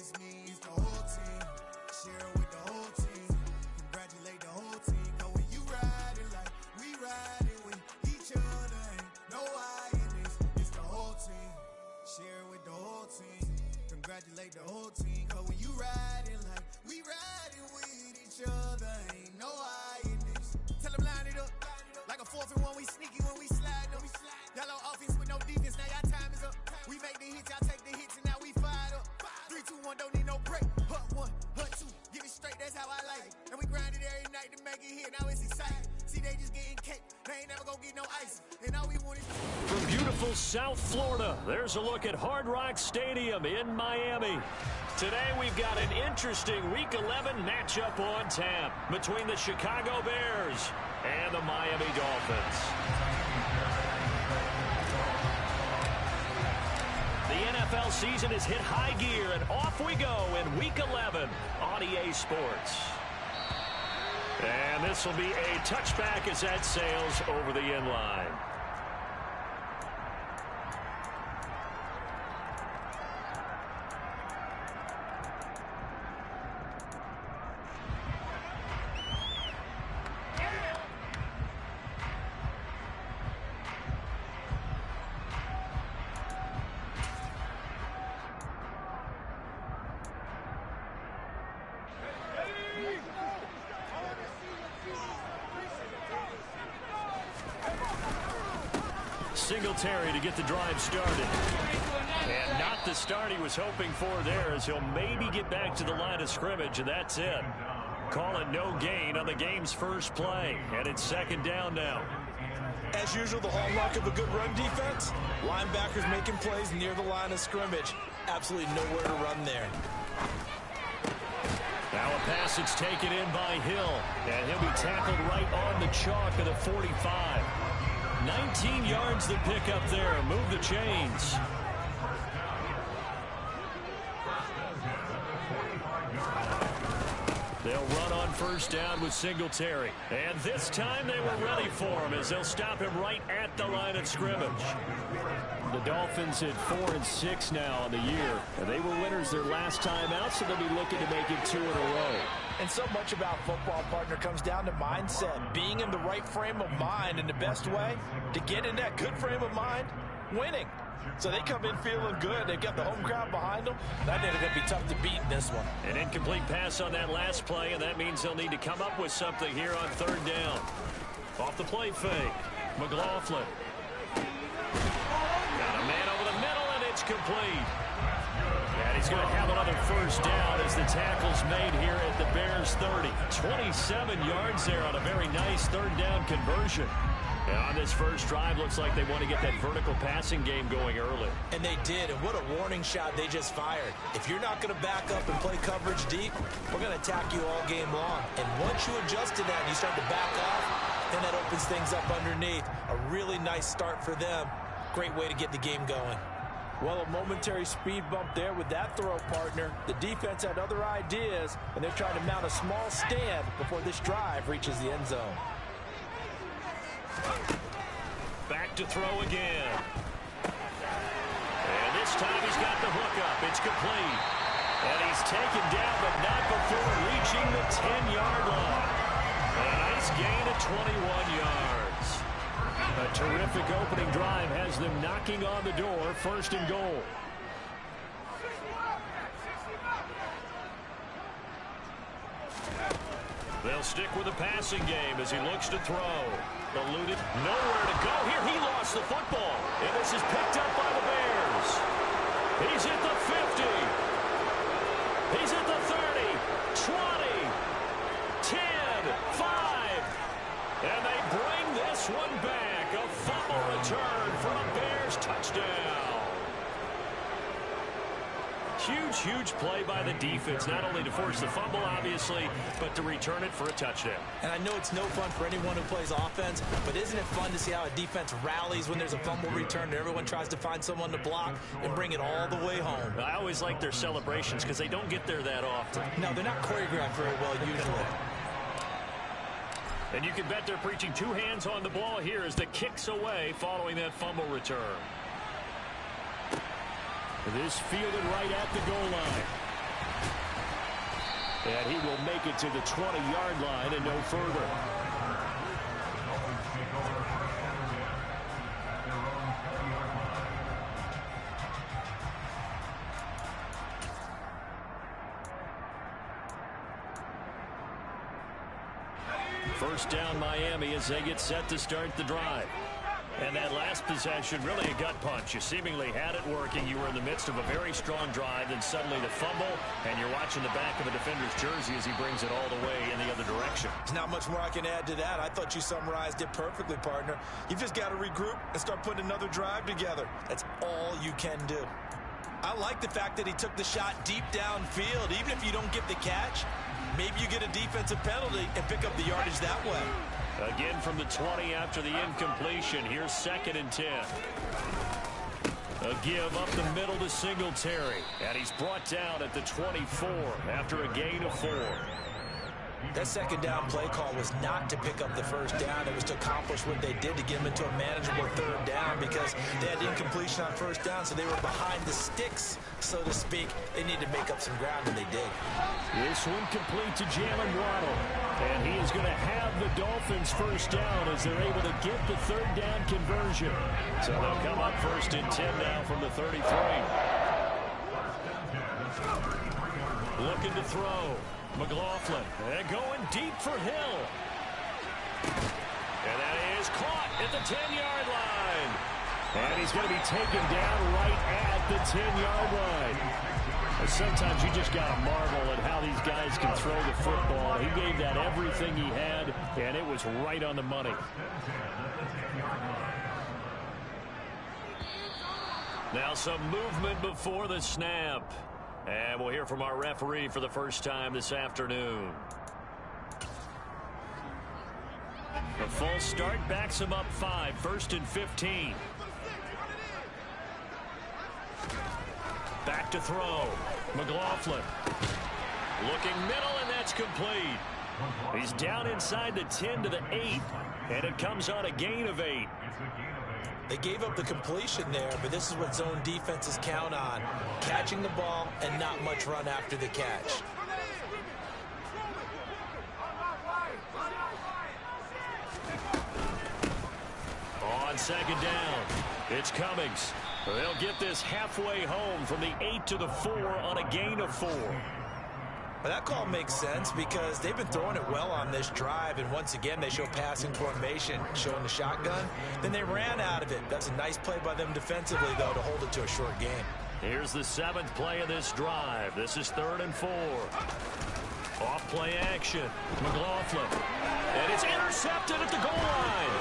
this means the whole team. Share it with the whole team. Congratulate the whole team. Cause when you riding like we riding with each other, ain't no I in this. It's the whole team. Share it with the whole team. Congratulate the whole team. Cause when you riding like we riding with each other, ain't no I in this. Tell them line it up. Like a 4th and 1, we sneaky when we slide them. Y'all on offense with no defense, now y'all time is up. We make the hits, y'all take the hits, and now we fired up. 3, 2, 1, don't need no break. Hut 1, hut 2, get it straight, that's how I like it. And we grind it every night to make it hit, now it's exciting. See, they just getting cake, they ain't never gonna get no ice. And all we want is... From beautiful South Florida, there's a look at Hard Rock Stadium in Miami. Today we've got an interesting Week 11 matchup on tap between the Chicago Bears and the Miami Dolphins. The NFL season has hit high gear, and off we go in Week 11 on EA Sports. And this will be a touchback as that sails over the end line. Singletary to get the drive started. And not the start he was hoping for there, as he'll maybe get back to the line of scrimmage, and that's it. Call it no gain on the game's first play, and it's 2nd down now. As usual, the hallmark of a good run defense, linebackers making plays near the line of scrimmage. Absolutely nowhere to run there. Now a pass that's taken in by Hill, and he'll be tackled right on the chalk of the 45. 19 yards the pick up there. Move the chains. They'll run on 1st down with Singletary. And this time they were ready for him, as they'll stop him right at the line of scrimmage. The Dolphins at 4-6 now on the year. And they were winners their last time out, so they'll be looking to make it 2 in a row. And so much about football, partner, comes down to mindset. Being in the right frame of mind, and the best way to get in that good frame of mind, winning. So they come in feeling good. They've got the home crowd behind them. That is going to be tough to beat in this one. An incomplete pass on that last play, and that means they'll need to come up with something here on 3rd down. Off the play fake, McLaughlin. Got a man over the middle, and it's complete. And he's going to have another 1st down as the tackle's made here at the Bears 30. 27 yards there on a very nice 3rd down conversion. And on this first drive, looks like they want to get that vertical passing game going early. And they did, and what a warning shot they just fired. If you're not going to back up and play coverage deep, we're going to attack you all game long. And once you adjust to that and you start to back off, then that opens things up underneath. A really nice start for them. Great way to get the game going. Well, a momentary speed bump there with that throw, partner. The defense had other ideas, and they're trying to mount a small stand before this drive reaches the end zone. Back to throw again. And this time he's got the hook up. It's complete. And he's taken down, but not before reaching the 10-yard line. A nice gain of 21 yards. A terrific opening drive has them knocking on the door. 1st and goal. They'll stick with the passing game as he looks to throw. Eluded, nowhere to go. Here he lost the football. And this is picked up by the Bears. He's at the 50. He's at the 30, 20, 10, 5. And they bring this one back. A fumble return for a Bears touchdown. Huge play by the defense, not only to force the fumble, obviously, but to return it for a touchdown. And I know it's no fun for anyone who plays offense, but isn't it fun to see how a defense rallies when there's a fumble return and everyone tries to find someone to block and bring it all the way home? I always like their celebrations because they don't get there that often. No, they're not choreographed very well usually. And you can bet they're preaching 2 hands on the ball here as the kick's away following that fumble return. This fielded right at the goal line. And he will make it to the 20-yard line and no further. First down Miami as they get set to start the drive. And that last possession, really a gut punch. You seemingly had it working. You were in the midst of a very strong drive, then suddenly the fumble, and you're watching the back of a defender's jersey as he brings it all the way in the other direction. There's not much more I can add to that. I thought you summarized it perfectly, partner. You've just got to regroup and start putting another drive together. That's all you can do. I like the fact that he took the shot deep downfield. Even if you don't get the catch, maybe you get a defensive penalty and pick up the yardage that way. Again from the 20 after the incompletion. Here's 2nd and 10. A give up the middle to Singletary. And he's brought down at the 24 after a gain of 4. That second down play call was not to pick up the first down. It was to accomplish what they did to get them into a manageable 3rd down because they had incompletion on 1st down, so they were behind the sticks, so to speak. They needed to make up some ground, and they did. This one complete to Jalen Waddle. And he is going to have the Dolphins first down as they're able to get the 3rd down conversion. So they'll come up 1st and 10 now from the 33. Looking to throw. McLaughlin, and going deep for Hill. And that is caught at the 10-yard line. And he's going to be taken down right at the 10-yard line. And sometimes you just got to marvel at how these guys can throw the football. He gave that everything he had, and it was right on the money. Now some movement before the snap. And we'll hear from our referee for the first time this afternoon. A false start backs him up 5, 1st and 15. Back to throw. McLaughlin. Looking middle, and that's complete. He's down inside the 10 to the 8, and it comes on a gain of 8. They gave up the completion there, but this is what zone defenses count on. Catching the ball and not much run after the catch. On 2nd down, it's Cummings. They'll get this halfway home from the 8 to the 4 on a gain of 4. Well, that call makes sense because they've been throwing it well on this drive, and once again they show passing formation, showing the shotgun. Then they ran out of it. That's a nice play by them defensively, though, to hold it to a short game. Here's the 7th play of this drive. This is 3rd and 4. Off play action. McLaughlin. And it's intercepted at the goal line.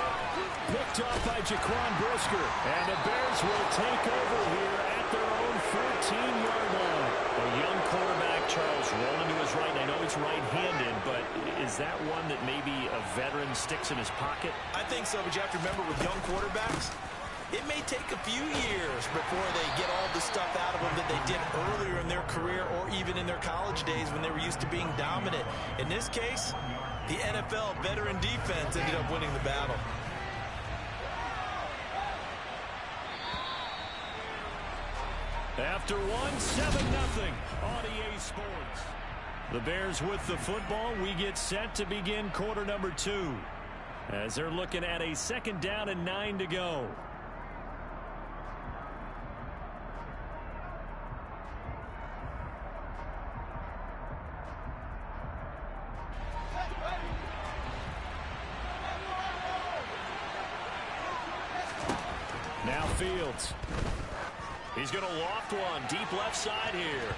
Picked off by Jaquan Brisker. And the Bears will take over here at their own 14-yard line. A young quarterback, Charles, rolling to his right. I know he's right-handed, but is that one that maybe a veteran sticks in his pocket? I think so, but you have to remember with young quarterbacks, it may take a few years before they get all the stuff out of them that they did earlier in their career or even in their college days when they were used to being dominant. In this case, the NFL veteran defense ended up winning the battle. After 7-0 on EA Sports. The Bears with the football. We get set to begin quarter number 2 as they're looking at a 2nd down and 9 to go. Now Fields. He's going to loft one deep left side here.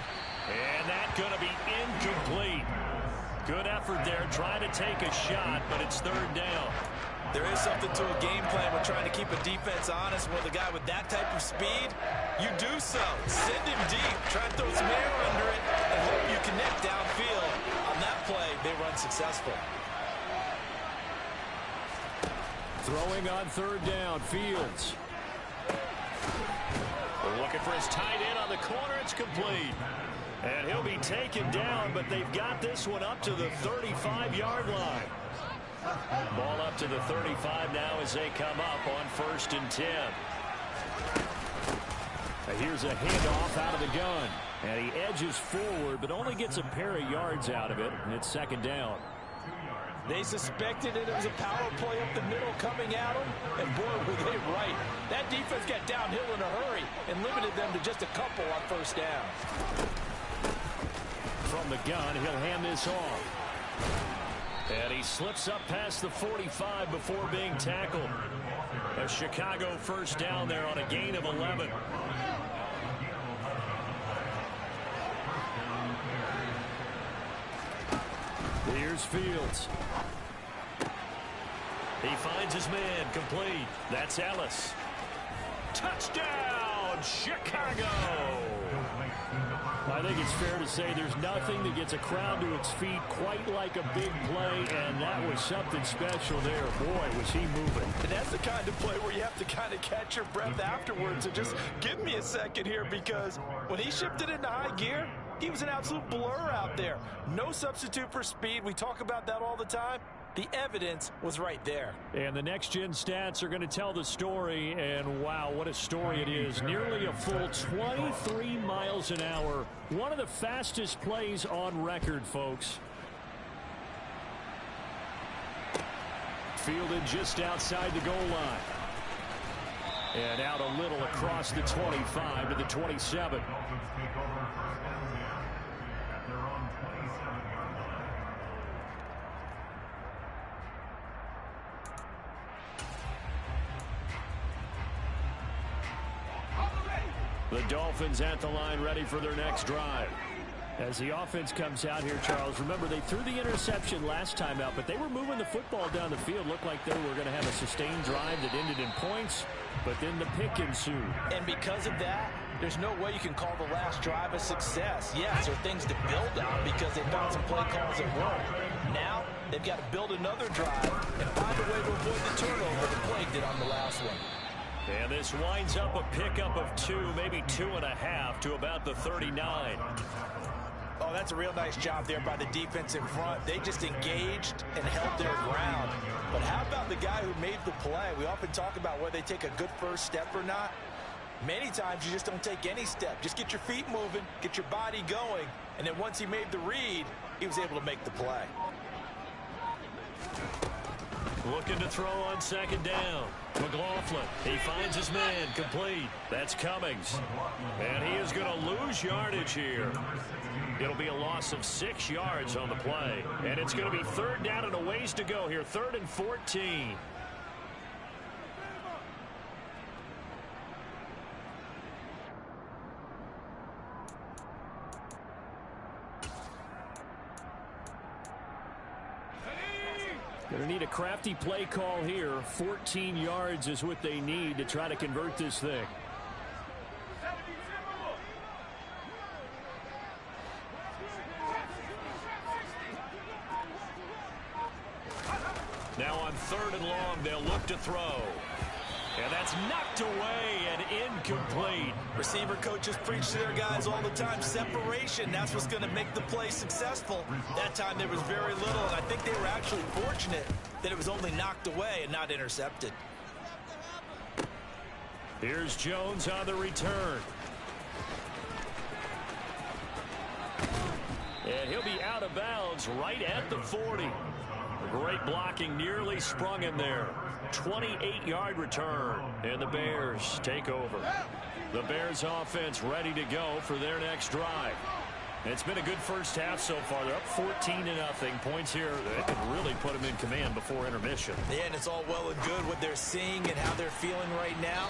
And that's going to be incomplete. Good effort there trying to take a shot, but it's 3rd down. There is something to a game plan. We're trying to keep a defense honest. With a guy with that type of speed, you do so. Send him deep. Try and throw some air under it and hope you connect downfield. On that play, they run successful. Throwing on 3rd down, Fields. We're looking for his tight end on the corner. It's complete. And he'll be taken down, but they've got this one up to the 35-yard line. Ball up to the 35 now as they come up on 1st and 10. Here's a handoff out of the gun. And he edges forward, but only gets a pair of yards out of it. And it's second down. They suspected it was a power play up the middle coming at them. And boy, were they right. That defense got downhill in a hurry and limited them to just a couple on first down. From the gun, he'll hand this off. And he slips up past the 45 before being tackled. A Chicago first down there on a gain of 11. Here's Fields. He finds his man, complete. That's Ellis. Touchdown, Chicago! I think it's fair to say there's nothing that gets a crowd to its feet quite like a big play, and that was something special there. Boy, was he moving. And that's the kind of play where you have to kind of catch your breath afterwards and just give me a second here, because when he shifted into high gear, he was an absolute blur out there. No substitute for speed. We talk about that all the time. The evidence was right there. And the next-gen stats are going to tell the story, and wow, what a story it is. Nearly a full 23 miles an hour. One of the fastest plays on record, folks. Fielded just outside the goal line. And out a little across the 25 to the 27. The Dolphins at the line, ready for their next drive. As the offense comes out here, Charles, remember they threw the interception last time out, but they were moving the football down the field. Looked like they were going to have a sustained drive that ended in points, but then the pick ensued. And because of that, there's no way you can call the last drive a success. Yes, there are things to build on because they found some play calls that work. Now, they've got to build another drive and find a way to avoid the turnover that plagued it on the last one. And this winds up a pickup of 2, maybe 2.5 to about the 39. Oh, that's a real nice job there by the defense in front. They just engaged and held their ground. But how about the guy who made the play? We often talk about whether they take a good first step or not. Many times you just don't take any step. Just get your feet moving, get your body going, and then once he made the read, he was able to make the play. Looking to throw on second down. McLaughlin, he finds his man, complete. That's Cummings. And he is going to lose yardage here. It'll be a loss of 6 yards on the play. And it's going to be third down and a ways to go here, 3rd and 14. Going to need a crafty play call here. 14 yards is what they need to try to convert this thing. Now on 3rd and long, they'll look to throw. And that's knocked away and incomplete. Receiver coaches preach to their guys all the time. Separation, that's what's going to make the play successful. That time there was very little, and I think they were actually fortunate that it was only knocked away and not intercepted. Here's Jones on the return. And he'll be out of bounds right at the 40. Great blocking, nearly sprung him there. 28-yard return, and the Bears take over. The Bears offense ready to go for their next drive. It's been a good first half so far. They're up 14-0. Points here that can really put them in command before intermission. Yeah, and it's all well and good what they're seeing and how they're feeling right now.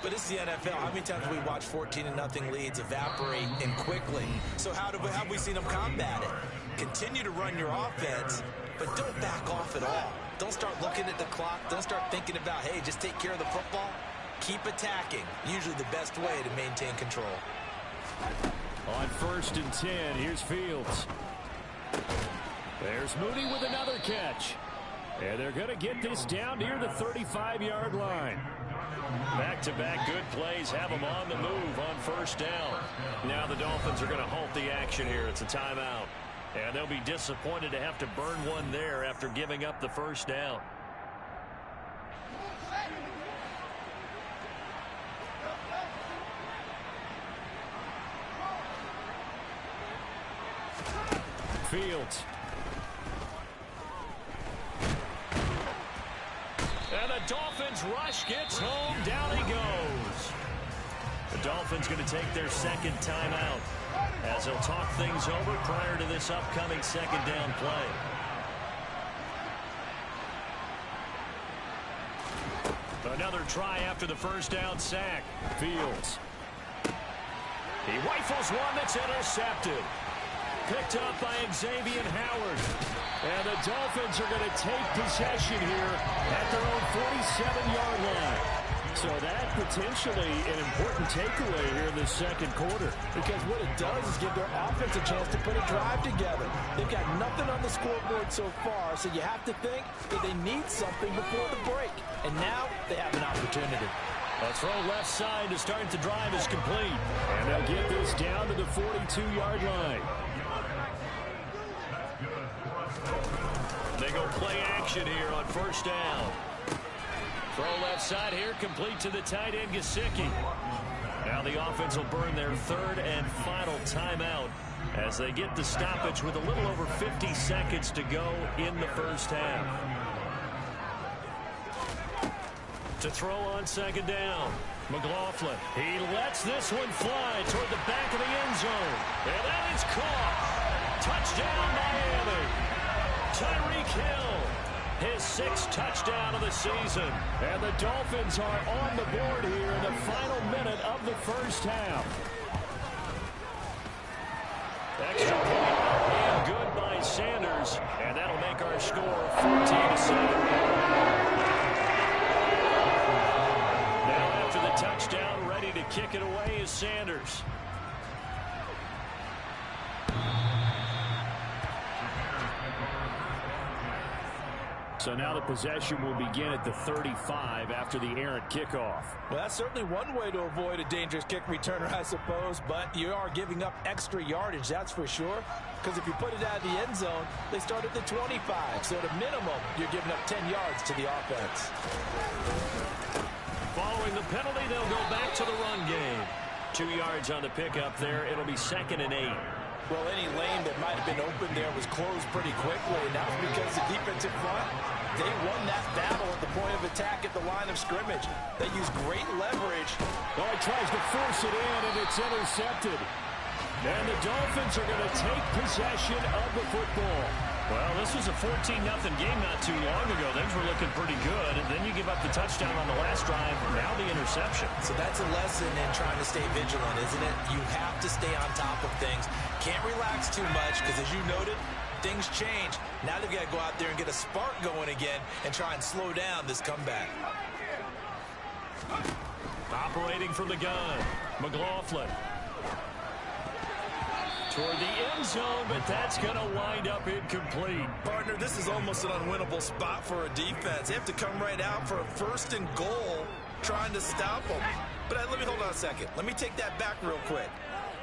But it's the NFL. How many times have we watched 14-0 leads evaporate and quickly? So how have we seen them combat it? Continue to run your offense, but don't back off at all. Don't start looking at the clock. Don't start thinking about, hey, just take care of the football. Keep attacking. Usually the best way to maintain control. On 1st and 10, here's Fields. There's Mooney with another catch. And they're going to get this down near the 35-yard line. Back-to-back good plays have them on the move on 1st down. Now the Dolphins are going to halt the action here. It's a timeout. And they'll be disappointed to have to burn one there after giving up the 1st down. Fields. And the Dolphins rush gets home. Down he goes. The Dolphins going to take their second timeout as they'll talk things over prior to this upcoming second down play. Another try after the first down sack. Fields. He rifles one that's intercepted. Picked up by Xavier Howard. And the Dolphins are going to take possession here at their own 47-yard line. So that potentially an important takeaway here in the second quarter. Because what it does is give their offense a chance to put a drive together. They've got nothing on the scoreboard so far, so you have to think that they need something before the break. And now they have an opportunity. A throw left side to start the drive is complete. And they'll get this down to the 42-yard line. They go play action here on first down. Throw left side here, complete to the tight end, Gesicki. Now the offense will burn their third and final timeout as they get the stoppage with a little over 50 seconds to go in the first half. To throw on second down, McLaughlin. He lets this one fly toward the back of the end zone. And that is caught. Touchdown, Miami. Tyreek Hill. His sixth touchdown of the season. And the Dolphins are on the board here in the final minute of the first half. Extra point and good by Sanders. And that'll make our score 14-7. Now after the touchdown, ready to kick it away is Sanders. So now the possession will begin at the 35 after the errant kickoff. Well, that's certainly one way to avoid a dangerous kick returner, I suppose, but you are giving up extra yardage, that's for sure. Because if you put it out of the end zone, they start at the 25. So at a minimum, you're giving up 10 yards to the offense. Following the penalty, they'll go back to the run game. 2 yards on the pickup there. It'll be 2nd and 8. Well, any lane that might have been open there was closed pretty quickly, and that was because the defensive front, they won that battle at the point of attack at the line of scrimmage. They used great leverage. Oh, he tries to force it in, and it's intercepted. And the Dolphins are going to take possession of the football. Well, this was a 14-0 game not too long ago. Things were looking pretty good, and then you give up the touchdown on the last drive, now the interception. So that's a lesson in trying to stay vigilant, isn't it? You have to stay on top of things. Can't relax too much, because as you noted, things change. Now they've got to go out there and get a spark going again and try and slow down this comeback. Operating from the gun, McLaughlin. Toward the end zone, but that's going to wind up incomplete. Partner, this is almost an unwinnable spot for a defense. They have to come right out for a 1st and goal trying to stop them. But let me hold on a second. Let me take that back real quick.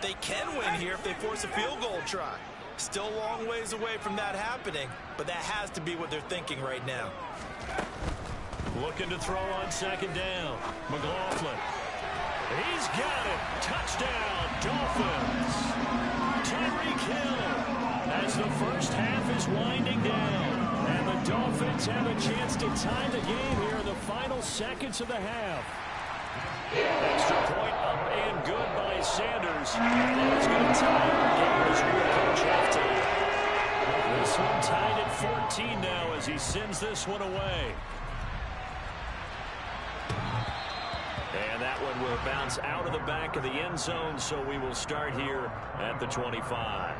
They can win here if they force a field goal try. Still a long ways away from that happening, but that has to be what they're thinking right now. Looking to throw on second down. McLaughlin. He's got it. Touchdown, Dolphins. Tyreek Hill as the first half is winding down. And the Dolphins have a chance to tie the game here in the final seconds of the half. Extra point up and good by Sanders. And that's going to tie the game as we approach halftime. This one tied at 14 now as he sends this one away. And that one will bounce out of the back of the end zone, so we will start here at the 25.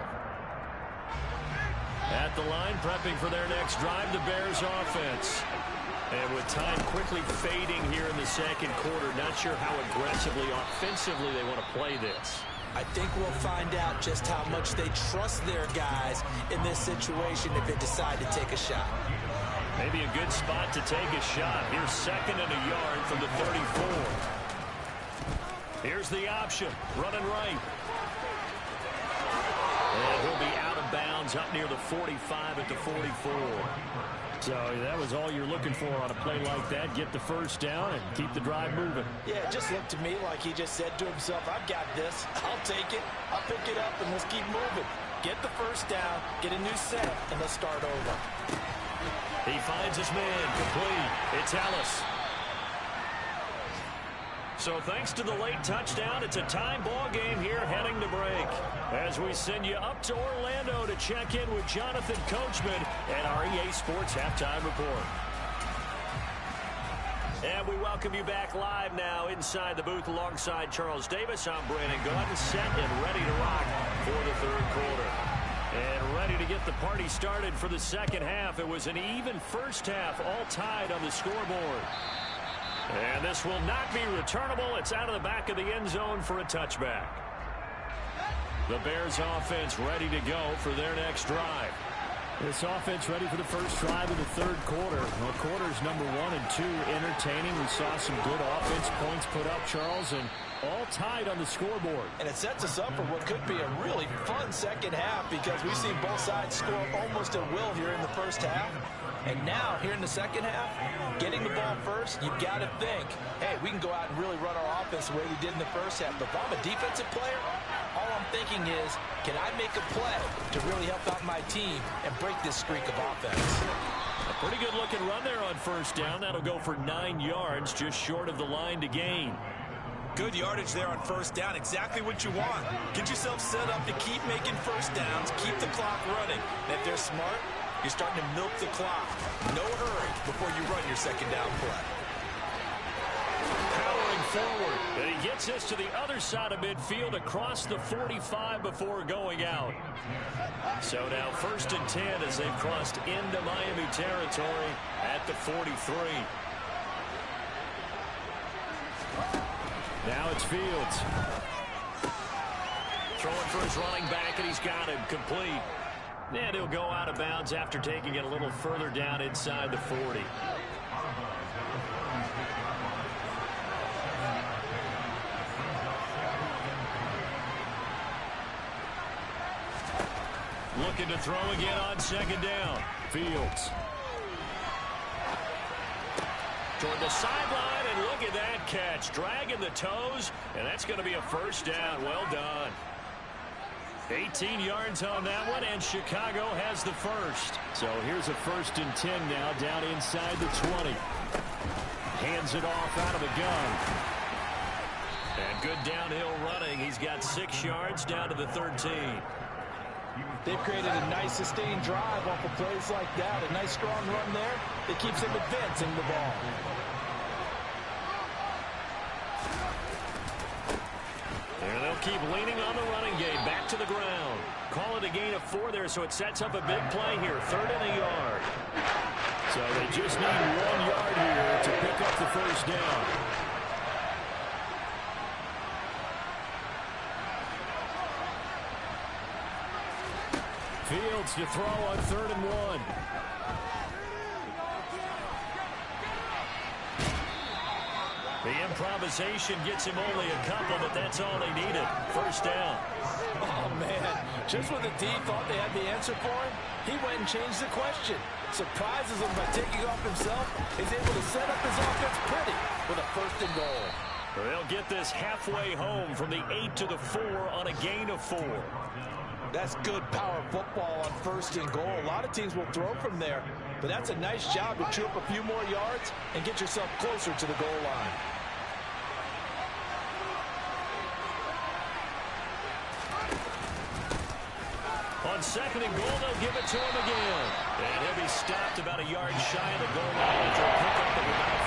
At the line, prepping for their next drive, the Bears offense. And with time quickly fading here in the second quarter, not sure how aggressively, offensively they want to play this. I think we'll find out just how much they trust their guys in this situation if they decide to take a shot. Maybe a good spot to take a shot. Here's 2nd and a yard from the 34. Here's the option. Running right. And he'll be out of bounds up near the 45 at the 44. So that was all you're looking for on a play like that. Get the first down and keep the drive moving. Yeah, it just looked to me like he just said to himself, I've got this. I'll take it. I'll pick it up, and let's keep moving. get the first down, get a new set, and let's start over. He finds his man, complete. It's Ellis. So thanks to the late touchdown, it's a time ball game here heading to break. As we send you up to Orlando to check in with Jonathan Coachman and our EA Sports Halftime Report. And we welcome you back live now inside the booth alongside Charles Davis. I'm Brandon Gaudin, set and ready to rock for the third quarter. And ready to get the party started for the second half. It was an even first half, all tied on the scoreboard. And this will not be returnable. It's out of the back of the end zone for a touchback. The Bears offense ready to go for their next drive. This offense ready for the first drive of the third quarter. Well, quarters number 1 and 2 entertaining. We saw some good offense points put up, Charles, and all tied on the scoreboard. And it sets us up for what could be a really fun second half because we've seen both sides score almost at will here in the first half. And now, here in the second half, getting the ball first, you've got to think, hey, we can go out and really run our offense the way we did in the first half. But if I'm a defensive player, all I'm thinking is, can I make a play to really help out my team and break this streak of offense? A pretty good-looking run there on first down. That'll go for 9 yards, just short of the line to gain. Good yardage there on first down. Exactly what you want. Get yourself set up to keep making first downs, keep the clock running. And if they're smart, you're starting to milk the clock. No hurry before you run your second down play. Powering forward, and he gets us to the other side of midfield across the 45 before going out. So now 1st and 10 as they've crossed into Miami territory at the 43. Now it's Fields. Throwing for his running back, and he's got him complete. And he'll go out of bounds after taking it a little further down inside the 40. Looking to throw again on second down. Fields. Toward the sideline, and look at that catch. Dragging the toes, and that's going to be a first down. Well done. 18 yards on that one, and Chicago has the first. So here's a 1st and 10 now, down inside the 20. Hands it off out of the gun. And good downhill running. He's got 6 yards down to the 13. They've created a nice sustained drive off of plays like that. A nice strong run there that keeps them advancing the ball. And they'll keep leaning on the running game. Back to the ground. Call it a gain of 4 there, so it sets up a big play here. 3rd and a yard. So they just need 1 yard here to pick up the first down. Fields to throw on 3rd and 1. The improvisation gets him only a couple, but that's all they needed. First down. Oh, man. Just when the D thought they had the answer for him, he went and changed the question. Surprises him by taking off himself. He's able to set up his offense pretty with a 1st and goal. They'll get this halfway home from the 8 to the 4 on a gain of 4. That's good power football on 1st and goal. A lot of teams will throw from there, but that's a nice job to chew up a few more yards and get yourself closer to the goal line. On 2nd and goal, they'll give it to him again. And he'll be stopped about a yard shy of the goal line after a pickup of about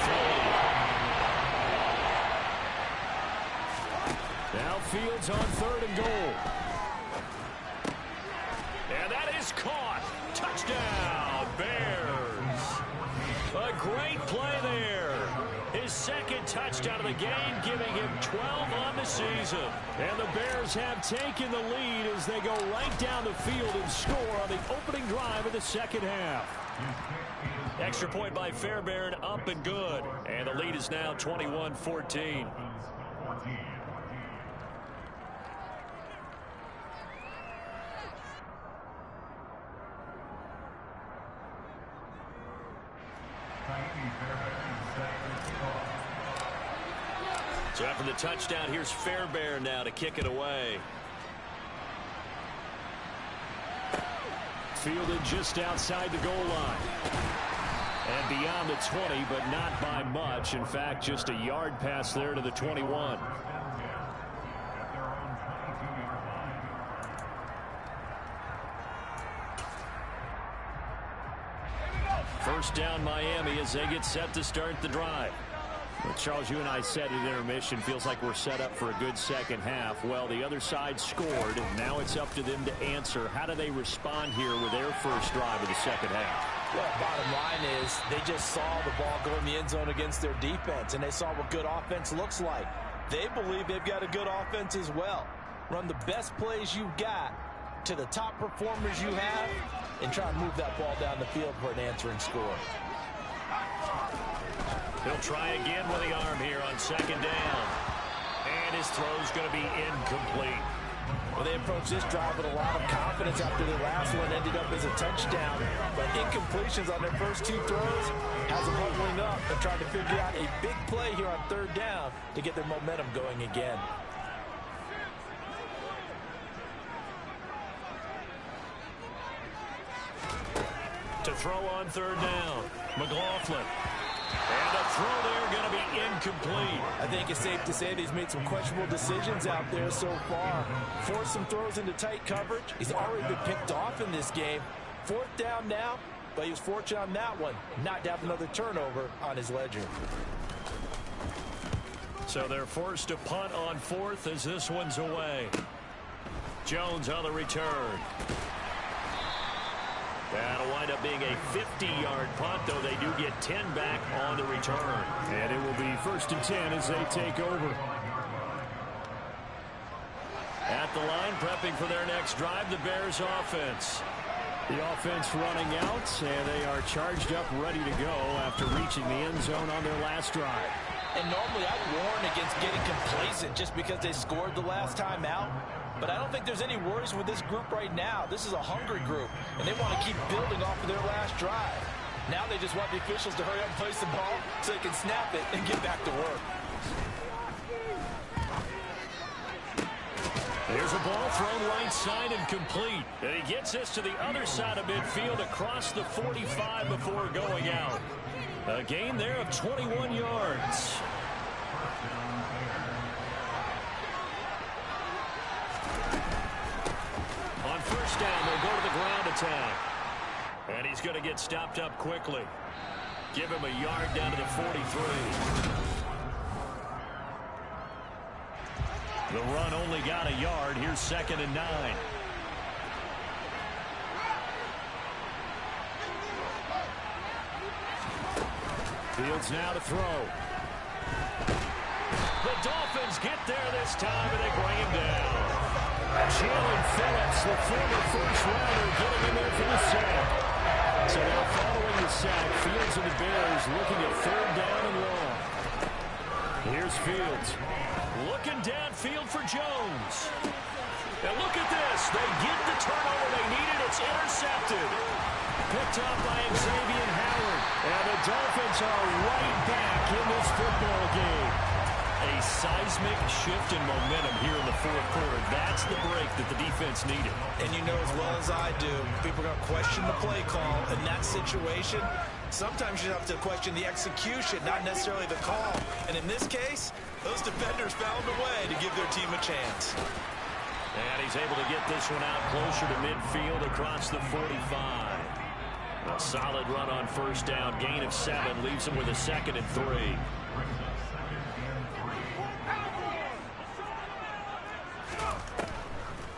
3. Now Fields on 3rd and goal. And that is caught. Touchdown, Bears. A great play there. His 2nd touchdown of the game, giving him 12 on the season. And the Bears have taken the lead as they go right down the field and score on the opening drive of the second half. Extra point by Fairbairn, up and good. And the lead is now 21-14. So after the touchdown, here's Fairbairn now to kick it away. fielded just outside the goal line. And beyond the 20, but not by much. In fact, just a yard pass there to the 21. First down Miami as they get set to start the drive. Well, Charles, you and I said at intermission, feels like we're set up for a good second half. Well, the other side scored. Now it's up to them to answer. How do they respond here with their first drive of the second half? Well, bottom line is they just saw the ball go in the end zone against their defense, and they saw what good offense looks like. They believe they've got a good offense as well. Run the best plays you've got to the top performers you have and try and move that ball down the field for an answering score. He'll try again with the arm here on second down. And his throw's going to be incomplete. Well, they approached this drive with a lot of confidence after the last one ended up as a touchdown. But incompletions on their first two throws has them huddling up and trying to figure out a big play here on third down to get their momentum going again. To throw on third down, McLaughlin. And a throw there going to be incomplete. I think it's safe to say that he's made some questionable decisions out there so far. Forced some throws into tight coverage. He's already been picked off in this game. Fourth down now, but he was fortunate on that one not to have another turnover on his ledger. So they're forced to punt on fourth as this one's away. Jones on the return. That'll wind up being a 50-yard punt, though they do get 10 back on the return. And it will be 1st and 10 as they take over. At the line, prepping for their next drive, the Bears offense. The offense running out, and they are charged up, ready to go after reaching the end zone on their last drive. And normally I'd warn against getting complacent just because they scored the last time out. But I don't think there's any worries with this group right now. This is a hungry group, and they want to keep building off of their last drive. Now they just want the officials to hurry up and place the ball so they can snap it and get back to work. Here's a ball thrown right side and complete. And he gets this to the other side of midfield across the 45 before going out. A gain there of 21 yards. On first down, they'll go to the ground attack. And he's going to get stopped up quickly. Give him a yard down to the 43. The run only got a yard. Here's 2nd and 9. Fields now to throw. The Dolphins get there this time, and they bring him down. Jalen Phillips, the former first-rounder, getting in there for the sack. So now following the sack, Fields and the Bears looking at 3rd down and long. Here's Fields. Looking downfield for Jones. And look at this. They get the turnover they needed. It's intercepted. Picked up by Xavier Howard. And the Dolphins are right back in this football game. A seismic shift in momentum here in the fourth quarter. That's the break that the defense needed. And you know as well as I do, people are going to question the play call in that situation. Sometimes you have to question the execution, not necessarily the call. And in this case, those defenders found a way to give their team a chance. And he's able to get this one out closer to midfield across the 45. A solid run on first down. Gain of 7 leaves him with a 2nd and 3.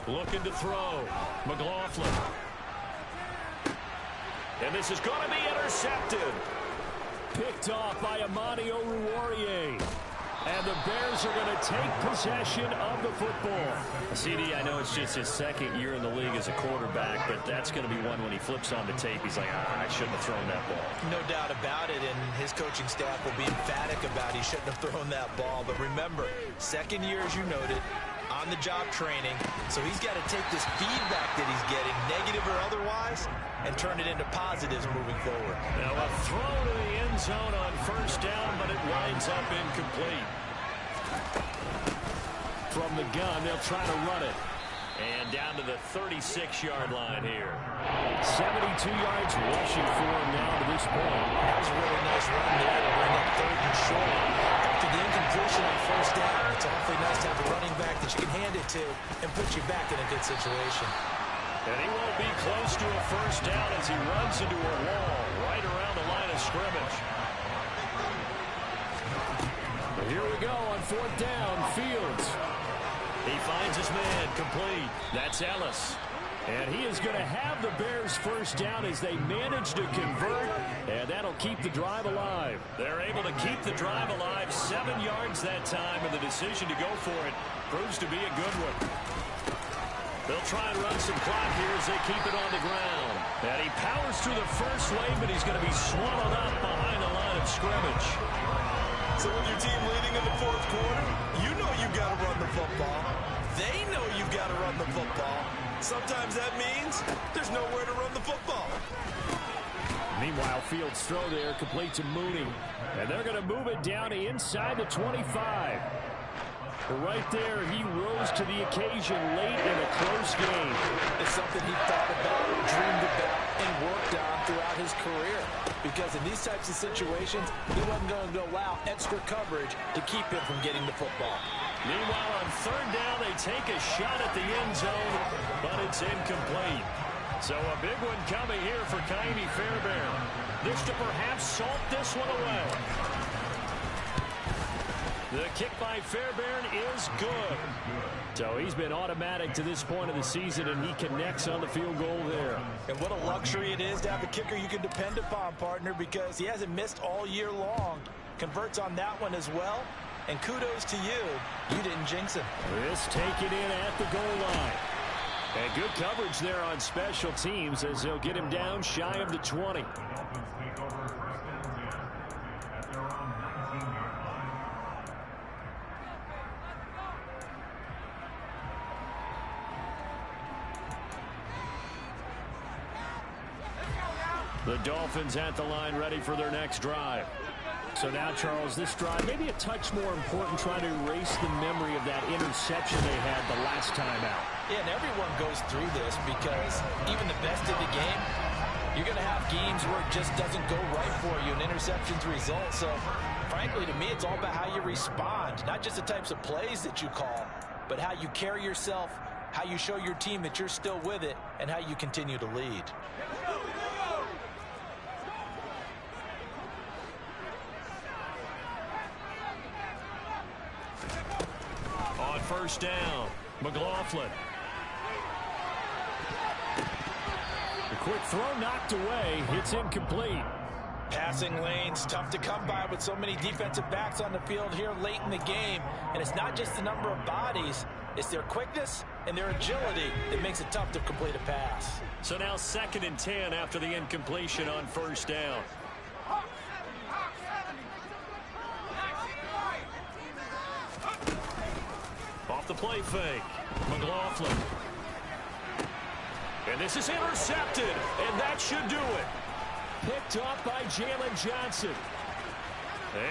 Looking to throw. McLaughlin. And this is going to be intercepted. Picked off by Amani Oruwariye. And the Bears are going to take possession of the football. CD, I know it's just his 2nd year in the league as a quarterback, but that's going to be one when he flips on the tape. He's like, I shouldn't have thrown that ball. No doubt about it, and his coaching staff will be emphatic about he shouldn't have thrown that ball. But remember, 2nd year, as you noted, on-the-job training. So he's got to take this feedback that he's getting, negative or otherwise, and turn it into positives moving forward. Now a throw to the end zone on first down, but it winds up incomplete. From the gun, they'll try to run it. And down to the 36-yard line here. 72 yards rushing for him now to this point. That was a really nice run there to bring up 3rd and short. After the incompletion on 1st down, it's awfully nice to have a running back that you can hand it to and put you back in a good situation. And he won't be close to a 1st down as he runs into a wall right around the line of scrimmage. But here we go on 4th down. Fields. He finds his man complete. That's Ellis. And he is going to have the Bears 1st down as they manage to convert, and that'll keep the drive alive. They're able to keep the drive alive 7 yards that time, and the decision to go for it proves to be a good one. They'll try and run some clock here as they keep it on the ground. And he powers through the first wave, but he's going to be swallowed up behind the line of scrimmage. So when your team leading in the 4th quarter, you know you've got to run the football. They know you've got to run the football. Sometimes that means there's nowhere to run the football. Meanwhile, Fields' throw there complete to Mooney. And they're going to move it down to inside the 25. But right there, he rose to the occasion late in a close game. It's something he thought about, dreamed about, and worked on throughout his career. Because in these types of situations, he wasn't going to go allow extra coverage to keep him from getting the football. Meanwhile, on 3rd down, they take a shot at the end zone, but it's incomplete. So a big one coming here for Kaimi Fairbairn. This to perhaps salt this one away. The kick by Fairbairn is good. So he's been automatic to this point of the season, and he connects on the field goal there. And what a luxury it is to have a kicker you can depend upon, partner, because he hasn't missed all year long. Converts on that one as well. And kudos to you. You didn't jinx him. This taken in at the goal line. And good coverage there on special teams as they'll get him down shy of the 20. The Dolphins at the line ready for their next drive. So now, Charles, this drive maybe a touch more important, trying to erase the memory of that interception they had the last time out. Yeah, and everyone goes through this because even the best in the game, you're going to have games where it just doesn't go right for you, and interceptions result. So, frankly, to me, it's all about how you respond, not just the types of plays that you call, but how you carry yourself, how you show your team that you're still with it, and how you continue to lead. On 1st down, McLaughlin. The quick throw knocked away. It's incomplete. Passing lanes, tough to come by with so many defensive backs on the field here late in the game. And it's not just the number of bodies, it's their quickness and their agility that makes it tough to complete a pass. So now 2nd and 10 after the incompletion on 1st down. Off the play fake, McLaughlin. And this is intercepted, and that should do it. Picked off by Jalen Johnson.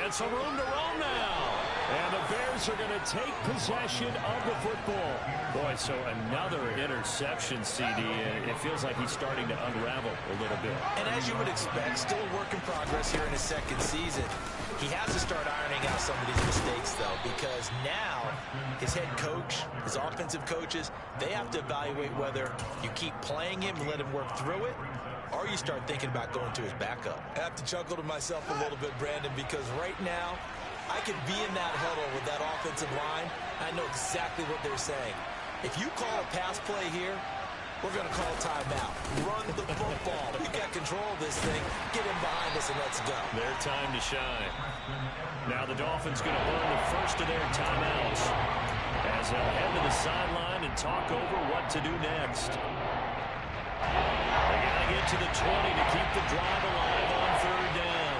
And some room to roam now. And the Bears are going to take possession of the football. Boy, so another interception, CD. It feels like he's starting to unravel a little bit. And as you would expect, still a work in progress here in his 2nd season. He has to start ironing out some of these mistakes, though, because now his head coach, his offensive coaches, they have to evaluate whether you keep playing him and let him work through it, or you start thinking about going to his backup. I have to chuckle to myself a little bit, Brandon, because right now, I could be in that huddle with that offensive line. I know exactly what they're saying. If you call a pass play here, we're going to call timeout. Run the football. We got control of this thing. Get him behind us and let's go. Their time to shine. Now the Dolphins going to burn the first of their timeouts as they'll head to the sideline and talk over what to do next. They got to get to the 20 to keep the drive alive on 3rd down.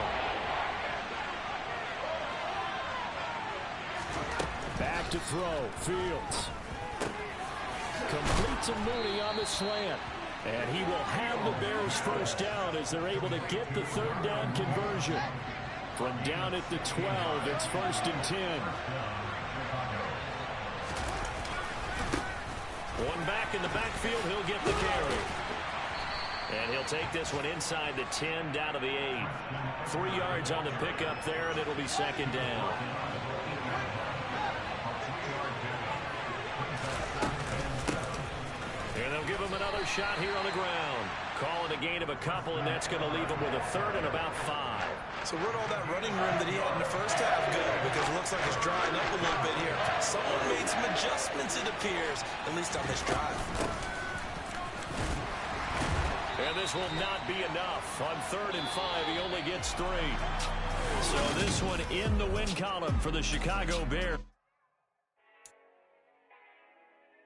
Back to throw. Fields. Complete to Mooney on the slant. And he will have the Bears 1st down as they're able to get the 3rd down conversion. From down at the 12, it's 1st and 10. One back in the backfield, he'll get the carry. And he'll take this one inside the 10, down to the 8. 3 yards on the pickup there, and it'll be second down. And they'll give him another shot here on the ground. Call it a gain of a couple, and that's going to leave him with a third and about 5. So where'd all that running room that he had in the first half go? Because it looks like it's drying up a little bit here. Someone made some adjustments, it appears, at least on this drive. And this will not be enough. On 3rd and 5, he only gets 3. So this one in the win column for the Chicago Bears.